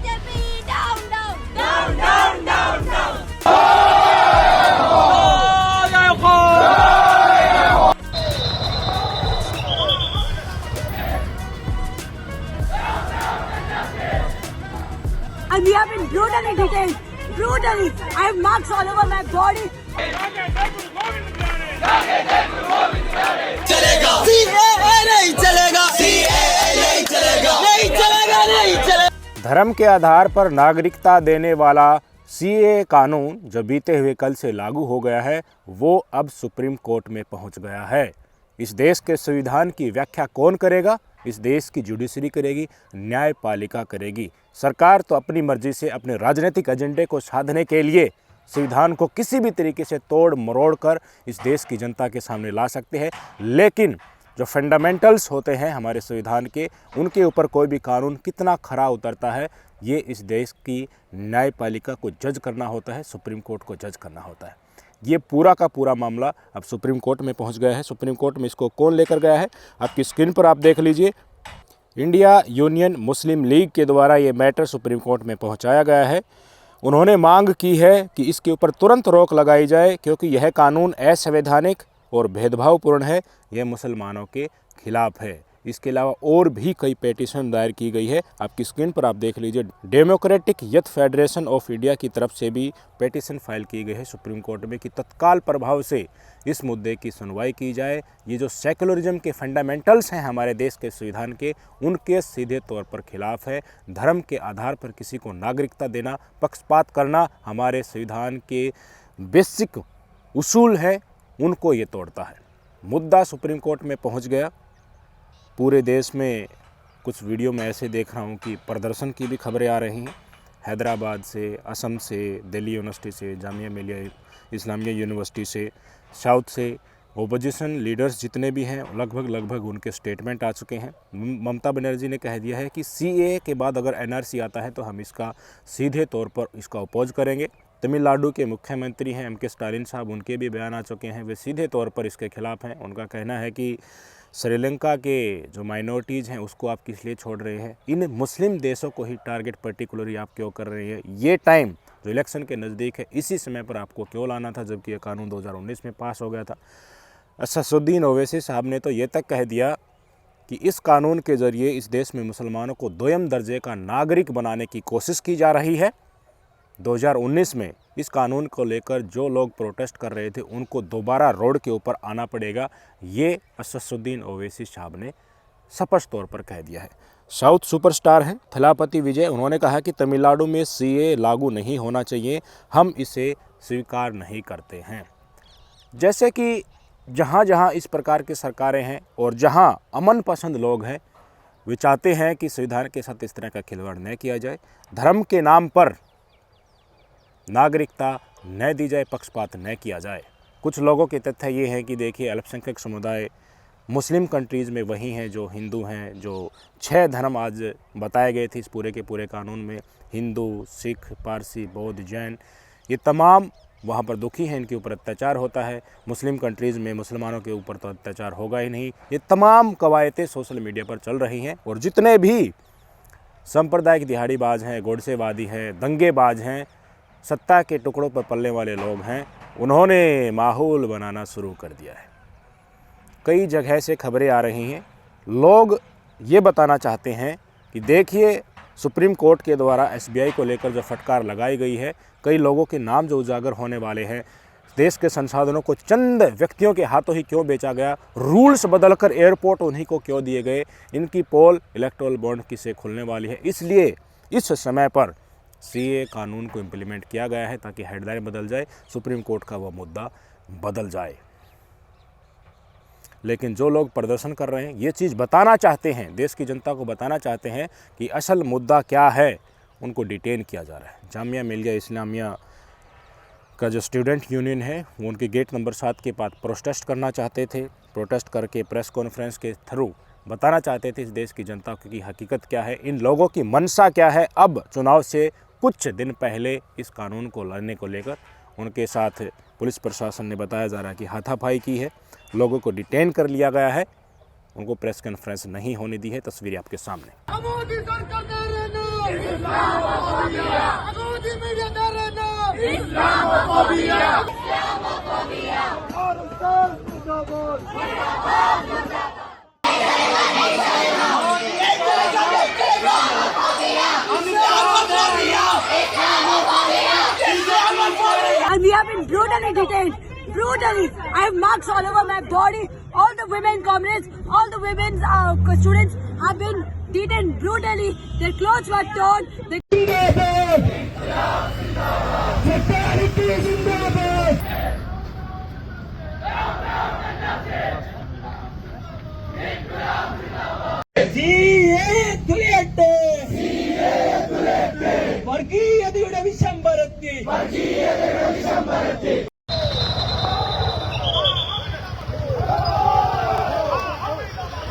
BJP down, down, down, down, down, down. And we have been brutally detained. Brutally. I have marks all over my body. चलेगा CAA नहीं चलेगा CAA नहीं चलेगा नहीं चलेगा नहीं चलेगा। धर्म के आधार पर नागरिकता देने वाला CAA कानून जो बीते हुए कल से लागू हो गया है वो अब सुप्रीम कोर्ट में पहुंच गया है। इस देश के संविधान की व्याख्या कौन करेगा? इस देश की जुडिशरी करेगी, न्यायपालिका करेगी। सरकार तो अपनी मर्जी से अपने राजनीतिक एजेंडे को साधने के लिए संविधान को किसी भी तरीके से तोड़ मरोड़ कर इस देश की जनता के सामने ला सकते हैं, लेकिन जो फंडामेंटल्स होते हैं हमारे संविधान के, उनके ऊपर कोई भी कानून कितना खरा उतरता है, ये इस देश की न्यायपालिका को जज करना होता है, सुप्रीम कोर्ट को जज करना होता है। ये पूरा का पूरा मामला अब सुप्रीम कोर्ट में पहुंच गया है। सुप्रीम कोर्ट में इसको कौन लेकर गया है, आपकी स्क्रीन पर आप देख लीजिए। इंडिया यूनियन मुस्लिम लीग के द्वारा ये मैटर सुप्रीम कोर्ट में पहुंचाया गया है। उन्होंने मांग की है कि इसके ऊपर तुरंत रोक लगाई जाए क्योंकि यह कानून असंवैधानिक और भेदभावपूर्ण है, यह मुसलमानों के खिलाफ है। इसके अलावा और भी कई पेटिशन दायर की गई है, आपकी स्क्रीन पर आप देख लीजिए। Democratic youth federation of India की तरफ से भी पेटिशन फाइल की गई है सुप्रीम कोर्ट में कि तत्काल प्रभाव से इस मुद्दे की सुनवाई की जाए। ये जो सेकुलरिज्म के फंडामेंटल्स हैं हमारे देश के संविधान के, उनके सीधे तौर पर खिलाफ है। धर्म के आधार पर किसी को नागरिकता देना, पक्षपात करना हमारे संविधान के बेसिक उसूल हैं, उनको ये तोड़ता है। मुद्दा सुप्रीम कोर्ट में पहुंच गया। पूरे देश में कुछ वीडियो में ऐसे देख रहा हूं कि प्रदर्शन की भी खबरें आ रही हैं, हैदराबाद से, असम से, दिल्ली यूनिवर्सिटी से, जामिया मिलिया इस्लामिया यूनिवर्सिटी से, साउथ से। ओपोजिशन लीडर्स जितने भी हैं लगभग उनके स्टेटमेंट आ चुके हैं। ममता बनर्जी ने कह दिया है कि CAA के बाद अगर NRC आता है तो हम इसका सीधे तौर पर इसका अपोज करेंगे। तमिलनाडु के मुख्यमंत्री हैं MK स्टालिन साहब, उनके भी बयान आ चुके हैं, वे सीधे तौर पर इसके खिलाफ हैं। उनका कहना है कि श्रीलंका के जो माइनॉरिटीज़ हैं उसको आप किस लिए छोड़ रहे हैं, इन मुस्लिम देशों को ही टारगेट पर्टिकुलरली आप क्यों कर रहे हैं, ये टाइम जो इलेक्शन के नज़दीक है इसी समय पर आपको क्यों लाना था जबकि ये कानून 2019 में पास हो गया था। असदुद्दीन ओवैसी साहब ने तो ये तक कह दिया कि इस कानून के ज़रिए इस देश में मुसलमानों को दोयम दर्जे का नागरिक बनाने की कोशिश की जा रही है। 2019 में इस कानून को लेकर जो लोग प्रोटेस्ट कर रहे थे उनको दोबारा रोड के ऊपर आना पड़ेगा, ये असदुद्दीन ओवैसी साहब ने स्पष्ट तौर पर कह दिया है। साउथ सुपरस्टार हैं थलापति विजय, उन्होंने कहा कि तमिलनाडु में CAA लागू नहीं होना चाहिए, हम इसे स्वीकार नहीं करते हैं। जैसे कि जहाँ जहाँ इस प्रकार की सरकारें हैं और जहाँ अमन पसंद लोग हैं, वे चाहते हैं कि संविधान के साथ इस तरह का खिलवाड़ न किया जाए, धर्म के नाम पर नागरिकता न दी जाए, पक्षपात न किया जाए। कुछ लोगों के तथ्य ये है कि देखिए अल्पसंख्यक समुदाय मुस्लिम कंट्रीज़ में वही हैं जो हिंदू हैं। जो 6 धर्म आज बताए गए थे इस पूरे के पूरे कानून में, हिंदू, सिख, पारसी, बौद्ध, जैन, ये तमाम वहाँ पर दुखी हैं, इनके ऊपर अत्याचार होता है। मुस्लिम कंट्रीज़ में मुसलमानों के ऊपर तो अत्याचार होगा ही नहीं। ये तमाम कवायतें सोशल मीडिया पर चल रही हैं और जितने भी सांप्रदायिक दिहाड़ीबाज हैं, गोडसेवादी हैं, दंगेबाज हैं, सत्ता के टुकड़ों पर पलने वाले लोग हैं, उन्होंने माहौल बनाना शुरू कर दिया है। कई जगह से खबरें आ रही हैं, लोग ये बताना चाहते हैं कि देखिए सुप्रीम कोर्ट के द्वारा SBI को लेकर जो फटकार लगाई गई है, कई लोगों के नाम जो उजागर होने वाले हैं, देश के संसाधनों को चंद व्यक्तियों के हाथों ही क्यों बेचा गया, रूल्स बदलकर एयरपोर्ट उन्हीं को क्यों दिए गए, इनकी पोल इलेक्टोरल बॉन्ड किसे खुलने वाली है। इसलिए इस समय पर CAA कानून को इम्प्लीमेंट किया गया है ताकि हेडलाइन बदल जाए, सुप्रीम कोर्ट का वह मुद्दा बदल जाए। लेकिन जो लोग प्रदर्शन कर रहे हैं ये चीज़ बताना चाहते हैं, देश की जनता को बताना चाहते हैं कि असल मुद्दा क्या है, उनको डिटेन किया जा रहा है। जामिया मिलिया इस्लामिया का जो स्टूडेंट यूनियन है वो उनके गेट नंबर 7 के पास प्रोटेस्ट करना चाहते थे। प्रोटेस्ट करके प्रेस कॉन्फ्रेंस के थ्रू बताना चाहते थे इस देश की जनता की हकीकत क्या है, इन लोगों की मंशा क्या है। अब चुनाव से कुछ दिन पहले इस कानून को लाने को लेकर उनके साथ पुलिस प्रशासन ने बताया जा रहा है कि हाथापाई की है, लोगों को डिटेन कर लिया गया है, उनको प्रेस कॉन्फ्रेंस नहीं होने दी है। तस्वीरें आपके सामने। मोदी मीडिया न रहना, Islamophobia. And we have been brutally detained. Brutally. I have marks all over my body. All the women comrades, all the women students have been detained brutally. Their clothes were torn. വർഗീയതയുടെ വിശംബരത്തിൽ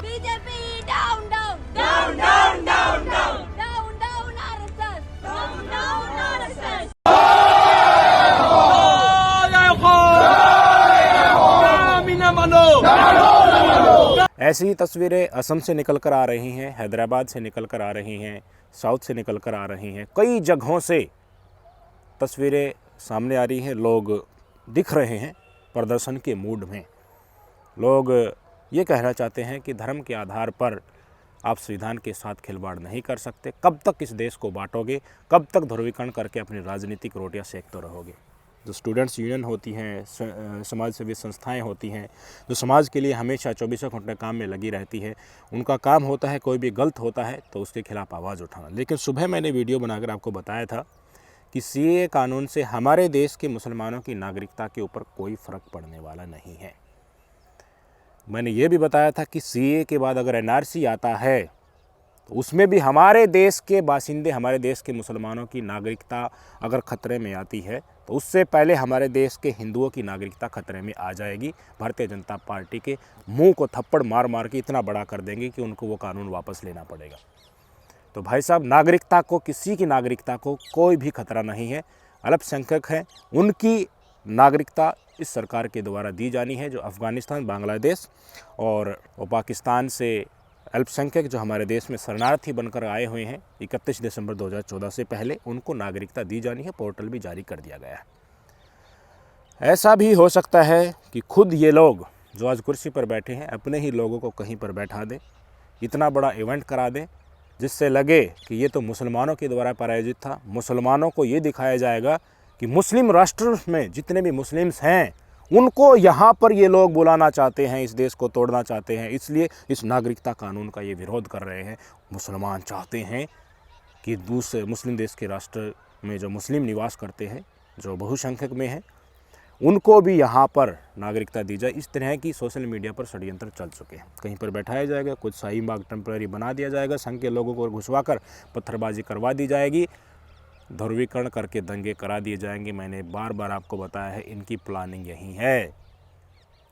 BJP down, down, down, down, down, down, down, down, RSS, down, down, RSS. ऐसी ही तस्वीरें असम से निकल कर आ रही हैं, हैदराबाद से निकल कर आ रही हैं, साउथ से निकल कर आ रही हैं। कई जगहों से तस्वीरें सामने आ रही हैं। लोग दिख रहे हैं प्रदर्शन के मूड में। लोग ये कहना चाहते हैं कि धर्म के आधार पर आप संविधान के साथ खिलवाड़ नहीं कर सकते। कब तक इस देश को बांटोगे? कब तक ध्रुवीकरण करके अपनी राजनीतिक रोटियां सेकते रहोगे? जो स्टूडेंट्स यूनियन होती हैं, समाज सेवी संस्थाएं होती हैं, जो समाज के लिए हमेशा 24 घंटे काम में लगी रहती है, उनका काम होता है कोई भी गलत होता है तो उसके खिलाफ आवाज़ उठाना। लेकिन सुबह मैंने वीडियो बनाकर आपको बताया था कि सीएए कानून से हमारे देश के मुसलमानों की नागरिकता के ऊपर कोई फ़र्क पड़ने वाला नहीं है। मैंने ये भी बताया था कि सीएए के बाद अगर एनआरसी आता है तो उसमें भी हमारे देश के बासिंदे, हमारे देश के मुसलमानों की नागरिकता अगर ख़तरे में आती है तो उससे पहले हमारे देश के हिंदुओं की नागरिकता खतरे में आ जाएगी। भारतीय जनता पार्टी के मुंह को थप्पड़ मार मार के इतना बड़ा कर देंगे कि उनको वो कानून वापस लेना पड़ेगा। तो भाई साहब, नागरिकता को, किसी की नागरिकता को कोई भी खतरा नहीं है। अल्पसंख्यक हैं, उनकी नागरिकता इस सरकार के द्वारा दी जानी है। जो अफ़गानिस्तान, बांग्लादेश और पाकिस्तान से अल्पसंख्यक जो हमारे देश में शरणार्थी बनकर आए हुए हैं 31 दिसंबर 2014 से पहले, उनको नागरिकता दी जानी है। पोर्टल भी जारी कर दिया गया है। ऐसा भी हो सकता है कि खुद ये लोग जो आज कुर्सी पर बैठे हैं अपने ही लोगों को कहीं पर बैठा दें, इतना बड़ा इवेंट करा दें जिससे लगे कि ये तो मुसलमानों के द्वारा प्रायोजित था। मुसलमानों को ये दिखाया जाएगा कि मुस्लिम राष्ट्र में जितने भी मुस्लिम्स हैं उनको यहाँ पर ये लोग बुलाना चाहते हैं, इस देश को तोड़ना चाहते हैं, इसलिए इस नागरिकता कानून का ये विरोध कर रहे हैं। मुसलमान चाहते हैं कि दूसरे मुस्लिम देश के राष्ट्र में जो मुस्लिम निवास करते हैं, जो बहुसंख्यक में हैं, उनको भी यहाँ पर नागरिकता दी जाए। इस तरह की सोशल मीडिया पर षड्यंत्र चल चुके हैं। कहीं पर बैठाया जाएगा, कुछ शाहीन बाग टेम्पररी बना दिया जाएगा, संघ के लोगों को घुसवाकर पत्थरबाजी करवा दी जाएगी, ध्रुवीकरण करके दंगे करा दिए जाएंगे। मैंने बार बार आपको बताया है, इनकी प्लानिंग यही है।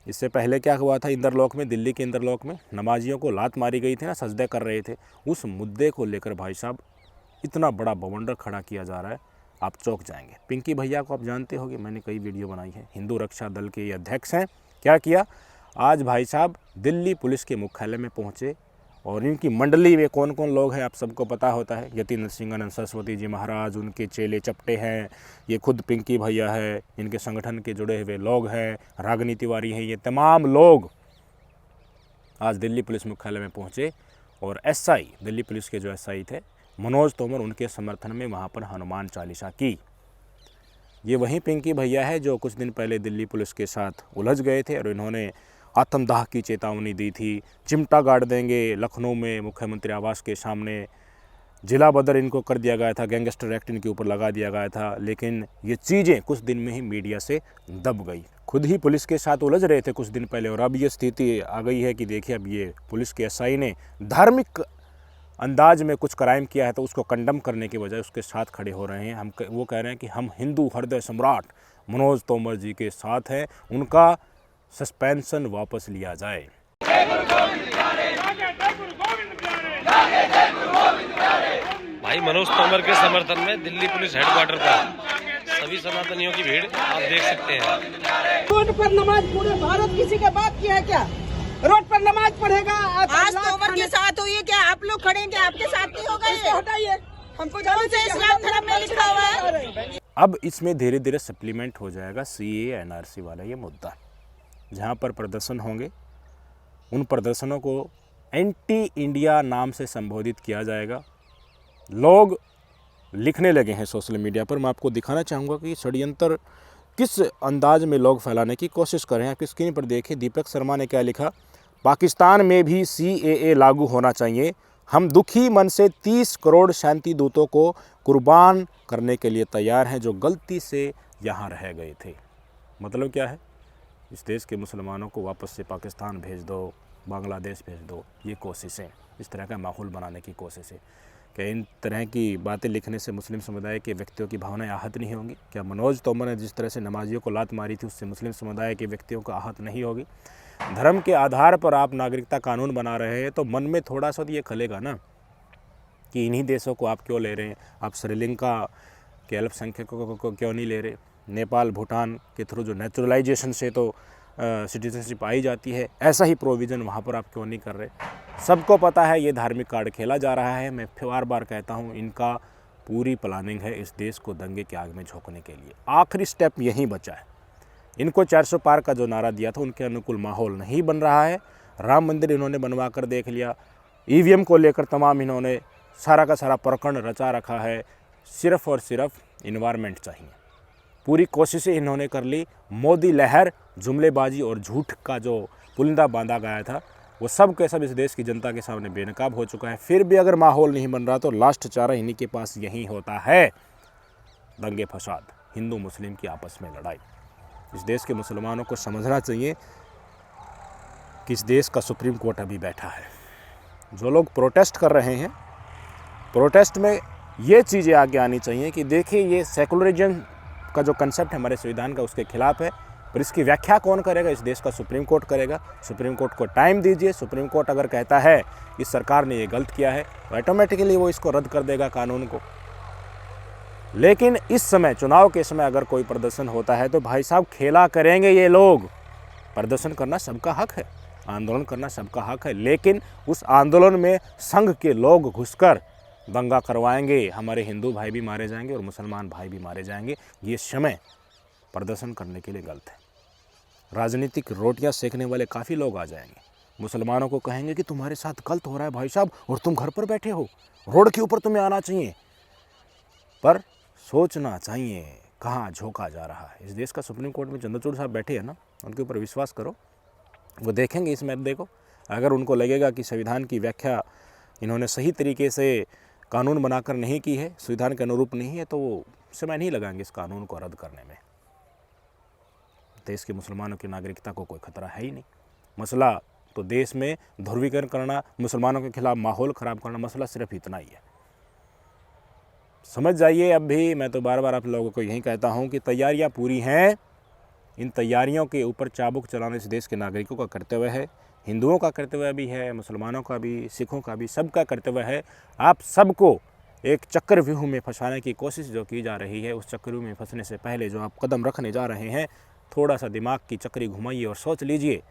इससे पहले क्या हुआ था इंदरलोक में, दिल्ली के इंदरलोक में नमाजियों को लात मारी गई थी ना, सजदे कर रहे थे। उस मुद्दे को लेकर भाई साहब इतना बड़ा बवंडर खड़ा किया जा रहा है, आप चौंक जाएंगे। पिंकी भैया को आप जानते होंगे, मैंने कई वीडियो बनाई है। हिंदू रक्षा दल के ये अध्यक्ष हैं। क्या किया आज भाई साहब? दिल्ली पुलिस के मुख्यालय में पहुँचे और इनकी मंडली में कौन कौन लोग हैं आप सबको पता होता है। यति नरसिंहानंद सरस्वती जी महाराज, उनके चेले चपटे हैं, ये खुद पिंकी भैया है, इनके संगठन के जुड़े हुए लोग हैं, रागिनी तिवारी हैं, ये तमाम लोग आज दिल्ली पुलिस मुख्यालय में पहुंचे और एसआई, दिल्ली पुलिस के जो एसआई थे मनोज तोमर, उनके समर्थन में वहां पर हनुमान चालीसा की। ये वही पिंकी भैया है जो कुछ दिन पहले दिल्ली पुलिस के साथ उलझ गए थे और इन्होंने आत्मदाह की चेतावनी दी थी, चिमटा गाड़ देंगे। लखनऊ में मुख्यमंत्री आवास के सामने जिला बदर इनको कर दिया गया था, गैंगस्टर एक्ट इनके ऊपर लगा दिया गया था, लेकिन ये चीज़ें कुछ दिन में ही मीडिया से दब गई। खुद ही पुलिस के साथ उलझ रहे थे कुछ दिन पहले और अब ये स्थिति आ गई है कि देखिए अब ये पुलिस के एसआई ने धार्मिक अंदाज में कुछ क्राइम किया है तो उसको कंडम करने के बजाय उसके साथ खड़े हो रहे हैं। वो कह रहे हैं कि हम हिंदू हृदय सम्राट मनोज तोमर जी के साथ हैं, उनका सस्पेंशन वापस लिया जाए। भाई मनोज तोमर के समर्थन में दिल्ली पुलिस हेडक्वार्टर पर सभी सनातनियों की भीड़ आप देख सकते हैं। रोड पर नमाज पूरे भारत किसी के बात की है क्या? रोड पर नमाज पढ़ेगा। आज तोमर के साथ हुई है क्या? आप लोग खड़े हैं क्या? आपके साथ नहीं होगा ये? हटाइए, हमको जाना चाहिए इस्लाम धर्म में लिखा हुआ है। अब इसमें धीरे धीरे सप्लीमेंट हो जाएगा सीए एनआरसी वाला ये मुद्दा, जहाँ पर प्रदर्शन होंगे उन प्रदर्शनों को एंटी इंडिया नाम से संबोधित किया जाएगा। लोग लिखने लगे हैं सोशल मीडिया पर। मैं आपको दिखाना चाहूँगा कि षड्यंत्र किस अंदाज में लोग फैलाने की कोशिश कर रहे हैं। आप स्क्रीन पर देखिए, दीपक शर्मा ने क्या लिखा। पाकिस्तान में भी CAA लागू होना चाहिए। हम दुखी मन से 30 करोड़ शांति दूतों को कुर्बान करने के लिए तैयार हैं जो गलती से यहाँ रह गए थे। मतलब क्या है, इस देश के मुसलमानों को वापस से पाकिस्तान भेज दो, बांग्लादेश भेज दो, ये कोशिशें, इस तरह का माहौल बनाने की कोशिशें। क्या इन तरह की बातें लिखने से मुस्लिम समुदाय के व्यक्तियों की भावनाएं आहत नहीं होंगी? क्या मनोज तोमर ने जिस तरह से नमाजियों को लात मारी थी उससे मुस्लिम समुदाय के व्यक्तियों को आहत नहीं होगी? धर्म के आधार पर आप नागरिकता कानून बना रहे हैं तो मन में थोड़ा सा तो ये खलेगा ना कि इन्हीं देशों को आप क्यों ले रहे हैं। आप श्रीलंका के अल्पसंख्यकों को क्यों नहीं ले रहे? नेपाल भूटान के थ्रू जो नेचुरलाइजेशन से तो सिटीजनशिप आई जाती है, ऐसा ही प्रोविज़न वहाँ पर आप क्यों नहीं कर रहे? सबको पता है ये धार्मिक कार्ड खेला जा रहा है। मैं बार बार कहता हूँ, इनका पूरी प्लानिंग है इस देश को दंगे की आग में झोंकने के लिए। आखिरी स्टेप यहीं बचा है। इनको 400 पार का जो नारा दिया था उनके अनुकूल माहौल नहीं बन रहा है। राम मंदिर इन्होंने बनवा कर देख लिया। EVM को लेकर तमाम इन्होंने सारा का सारा प्रकरण रचा रखा है। सिर्फ और सिर्फ इन्वायरमेंट चाहिए। पूरी कोशिशें इन्होंने कर ली। मोदी लहर, जुमलेबाजी और झूठ का जो पुलिंदा बांधा गया था वो सब के सब इस देश की जनता के सामने बेनकाब हो चुका है। फिर भी अगर माहौल नहीं बन रहा तो लास्ट चारा इन्हीं के पास यही होता है, दंगे फसाद, हिंदू मुस्लिम की आपस में लड़ाई। इस देश के मुसलमानों को समझना चाहिए कि इस देश का सुप्रीम कोर्ट अभी बैठा है। जो लोग प्रोटेस्ट कर रहे हैं, प्रोटेस्ट में ये चीज़ें आगे आनी चाहिए कि देखिए ये सेकुलरिज्म का जो कंसेप्ट है हमारे संविधान का उसके खिलाफ है, पर इसकी व्याख्या कौन करेगा? इस देश का सुप्रीम कोर्ट करेगा। सुप्रीम कोर्ट को टाइम दीजिए। सुप्रीम कोर्ट अगर कहता है कि सरकार ने ये गलत किया है तो ऑटोमेटिकली वो इसको रद्द कर देगा कानून को। लेकिन इस समय, चुनाव के समय अगर कोई प्रदर्शन होता है तो भाई साहब खेला करेंगे ये लोग। प्रदर्शन करना सबका हक है, आंदोलन करना सबका हक है, लेकिन उस आंदोलन में संघ के लोग घुसकर दंगा करवाएंगे, हमारे हिंदू भाई भी मारे जाएंगे और मुसलमान भाई भी मारे जाएंगे। ये समय प्रदर्शन करने के लिए गलत है। राजनीतिक रोटियां सेकने वाले काफ़ी लोग आ जाएंगे, मुसलमानों को कहेंगे कि तुम्हारे साथ गलत हो रहा है भाई साहब और तुम घर पर बैठे हो, रोड के ऊपर तुम्हें आना चाहिए। पर सोचना चाहिए कहाँ झोंका जा रहा है। इस देश का सुप्रीम कोर्ट में चंद्रचूड़ साहब बैठे हैं ना, उनके ऊपर विश्वास करो, वो देखेंगे इस मैच को। अगर उनको लगेगा कि संविधान की व्याख्या इन्होंने सही तरीके से कानून बनाकर नहीं की है, संविधान के अनुरूप नहीं है, तो वो समय नहीं लगाएंगे इस कानून को रद्द करने में। देश के मुसलमानों की नागरिकता को कोई खतरा है ही नहीं। मसला तो देश में ध्रुवीकरण करना, मुसलमानों के खिलाफ माहौल ख़राब करना, मसला सिर्फ इतना ही है। समझ जाइए। अब भी मैं तो बार बार आप लोगों को यही कहता हूँ कि तैयारियाँ पूरी हैं। इन तैयारियों के ऊपर चाबुक चलाने इस देश के नागरिकों का कर्तव्य है, हिंदुओं का कर्तव्य भी है, मुसलमानों का भी, सिखों का भी, सबका कर्तव्य है। आप सबको एक चक्रव्यूह में फंसाने की कोशिश जो की जा रही है, उस चक्रव्यूह में फंसने से पहले जो आप कदम रखने जा रहे हैं, थोड़ा सा दिमाग की चक्री घुमाइए और सोच लीजिए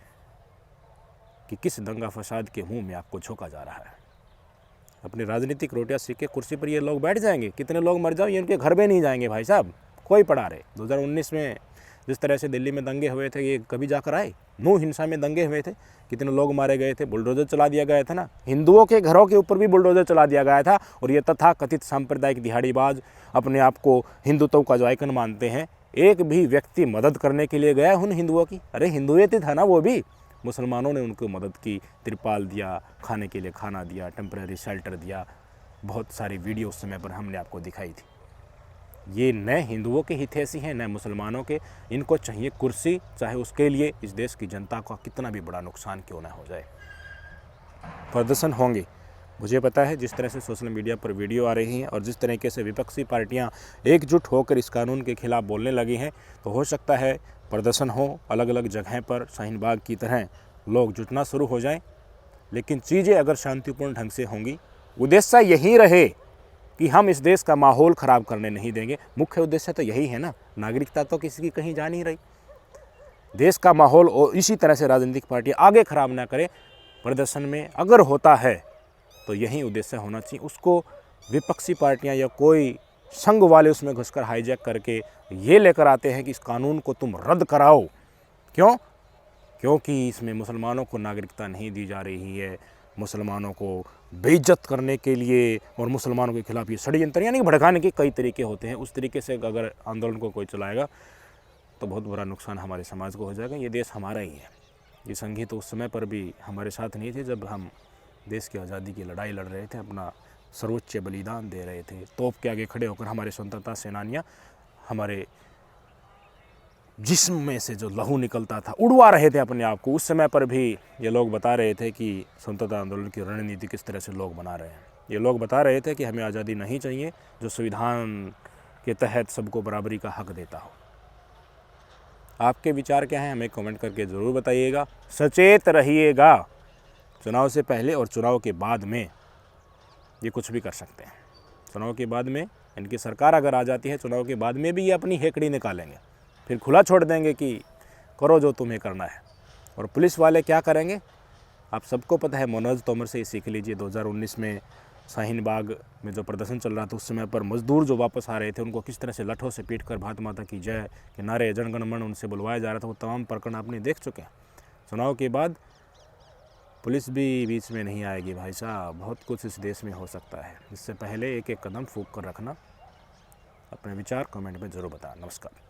कि किस दंगा फसाद के मुंह में आपको झोंका जा रहा है। अपनी राजनीतिक रोटियां सीख के कुर्सी पर ये लोग बैठ जाएंगे, कितने लोग मर जाओ, ये उनके घर में नहीं जाएंगे भाई साहब, कोई पड़ा रहे। 2019 में जिस तरह से दिल्ली में दंगे हुए थे, ये कभी जाकर आए? नू हिंसा में दंगे हुए थे, कितने लोग मारे गए थे, बुलडोजर चला दिया गया था ना, हिंदुओं के घरों के ऊपर भी बुलडोजर चला दिया गया था। और ये तथाकथित सांप्रदायिक दिहाड़ीबाज अपने आप को हिंदुत्व का जो आइकन मानते हैं, एक भी व्यक्ति मदद करने के लिए गया उन हिंदुओं की? अरे हिंदुयत था ना वो भी। मुसलमानों ने उनको मदद की, तिरपाल दिया, खाने के लिए खाना दिया, टेम्परेरी शेल्टर दिया, बहुत सारी वीडियो उस समय पर हमने आपको दिखाई थी। ये न हिंदुओं के हितैषी हैं न मुसलमानों के। इनको चाहिए कुर्सी, चाहे उसके लिए इस देश की जनता का कितना भी बड़ा नुकसान क्यों ना हो जाए। प्रदर्शन होंगे, मुझे पता है। जिस तरह से सोशल मीडिया पर वीडियो आ रही हैं और जिस तरीके से विपक्षी पार्टियां एकजुट होकर इस कानून के खिलाफ बोलने लगी हैं, तो हो सकता है प्रदर्शन हो अलग अलग जगह पर, शाहीन बाग की तरह लोग जुटना शुरू हो जाएं। लेकिन चीज़ें अगर शांतिपूर्ण ढंग से होंगी, उद्देश्य यही रहे कि हम इस देश का माहौल ख़राब करने नहीं देंगे। मुख्य उद्देश्य तो यही है ना, नागरिकता तो किसी की कहीं जा नहीं रही। देश का माहौल और इसी तरह से राजनीतिक पार्टी आगे ख़राब ना करे। प्रदर्शन में अगर होता है तो यही उद्देश्य होना चाहिए, उसको विपक्षी पार्टियां या कोई संघ वाले उसमें घुसकर हाईजैक करके ये लेकर आते हैं कि इस कानून को तुम रद्द कराओ। क्यों? क्योंकि इसमें मुसलमानों को नागरिकता नहीं दी जा रही है, मुसलमानों को बेइज्जत करने के लिए और मुसलमानों के खिलाफ ये षड्यंत्र यानी भड़काने के कई तरीके होते हैं। उस तरीके से अगर आंदोलन को कोई चलाएगा तो बहुत बड़ा नुकसान हमारे समाज को हो जाएगा। ये देश हमारा ही है। ये संघी तो उस समय पर भी हमारे साथ नहीं थे जब हम देश की आज़ादी की लड़ाई लड़ रहे थे, अपना सर्वोच्च बलिदान दे रहे थे। तोप के आगे खड़े होकर हमारे स्वतंत्रता सेनानियाँ हमारे जिस्म में से जो लहू निकलता था उड़वा रहे थे अपने आप को। उस समय पर भी ये लोग बता रहे थे कि स्वतंत्रता आंदोलन की रणनीति किस तरह से लोग बना रहे हैं। ये लोग बता रहे थे कि हमें आज़ादी नहीं चाहिए जो संविधान के तहत सबको बराबरी का हक देता हो। आपके विचार क्या हैं हमें कमेंट करके ज़रूर बताइएगा। सचेत रहिएगा, चुनाव से पहले और चुनाव के बाद में ये कुछ भी कर सकते हैं। चुनाव के बाद में इनकी सरकार अगर आ जाती है, चुनाव के बाद में भी ये अपनी हेकड़ी निकालेंगे, फिर खुला छोड़ देंगे कि करो जो तुम्हें करना है। और पुलिस वाले क्या करेंगे आप सबको पता है। मनोज तोमर से ही सीख लीजिए। 2019 में शाहीन बाग में जो प्रदर्शन चल रहा था उस समय पर मजदूर जो वापस आ रहे थे उनको किस तरह से लठों से पीट कर भारत माता की जय के नारे जनगण मन उनसे बुलवाया जा रहा था। वो तमाम प्रकरण आपने देख चुके हैं। चुनाव के बाद पुलिस भी बीच में नहीं आएगी भाई साहब। बहुत कुछ इस देश में हो सकता है। इससे पहले एक एक कदम फूंक कर रखना। अपने विचार कमेंट में ज़रूर बताएं। नमस्कार।